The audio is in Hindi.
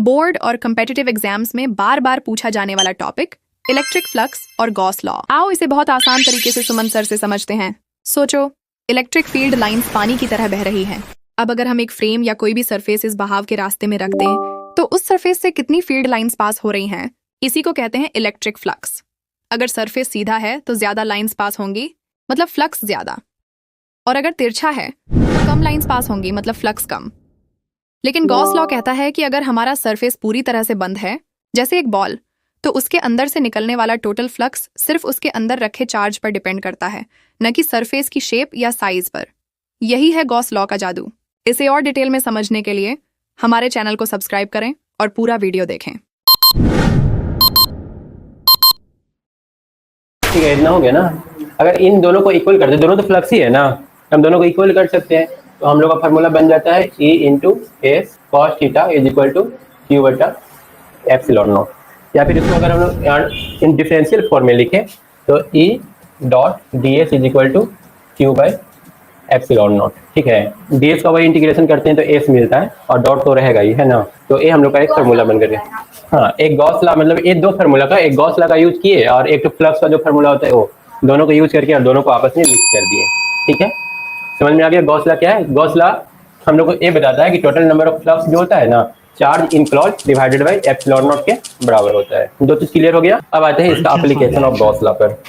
बोर्ड और कम्पिटिटिव एग्जाम्स में बार बार पूछा जाने वाला टॉपिक इलेक्ट्रिक फ्लक्स और गॉस लॉ। आओ इसे बहुत आसान तरीके से सुमन सर से समझते हैं। सोचो, इलेक्ट्रिक फील्ड लाइंस पानी की तरह बह रही हैं। अब अगर हम एक फ्रेम या कोई भी सरफेस इस बहाव के रास्ते में रख दें तो उस सरफेस से कितनी फील्ड लाइंस पास हो रही हैं, इसी को कहते हैं इलेक्ट्रिक फ्लक्स। अगर सरफेस सीधा है तो ज्यादा लाइंस पास होंगी, मतलब फ्लक्स ज्यादा, और अगर तिरछा है तो कम लाइंस पास होंगी, मतलब फ्लक्स कम। लेकिन गॉस लॉ कहता है कि अगर हमारा सरफेस पूरी तरह से बंद है, जैसे एक बॉल, तो उसके अंदर से निकलने वाला टोटल फ्लक्स सिर्फ उसके अंदर रखे चार्ज पर डिपेंड करता है, न कि सरफेस की शेप या साइज पर। यही है गॉस लॉ का जादू। इसे और डिटेल में समझने के लिए हमारे चैनल को सब्सक्राइब करें और पूरा वीडियो देखें। ठीक है, इतना हो गया ना। अगर इन दोनों को इक्वल कर दे, दोनों तो फ्लक्स ही है ना, हम दोनों को इक्वल कर सकते हैं। तो हम लोग का फार्मूला बन जाता है E into s cos theta is equal to q बटा एप्सिलॉन नॉट। या फिर इसको अगर हम लोग इन डिफरेंशियल फॉर्म में लिखें तो E dot d s is equal to q by epsilon nought. ठीक है, डी एस का वही इंटीग्रेशन करते हैं तो एस मिलता है और डॉट तो रहेगा ही, है ना। तो ये हम लोग का एक फार्मूला बन गया। हाँ, एक गॉस लॉ, मतलब ये दो फार्मूला का, एक गॉस लॉ का यूज किए और एक तो फ्लक्स का जो फार्मूला होता है वो, दोनों को यूज करके और दोनों को आपस में मिक्स कर दिए। ठीक है, समझ में आ गया। गॉस लॉ क्या है? गॉस लॉ हम लोग को ये बताता है कि टोटल नंबर ऑफ फ्लक्स जो होता है ना, charge enclose divided by epsilon not के बराबर होता है। दो चीज क्लियर हो गया। अब आते हैं इसका एप्लीकेशन ऑफ गॉस लॉ पर।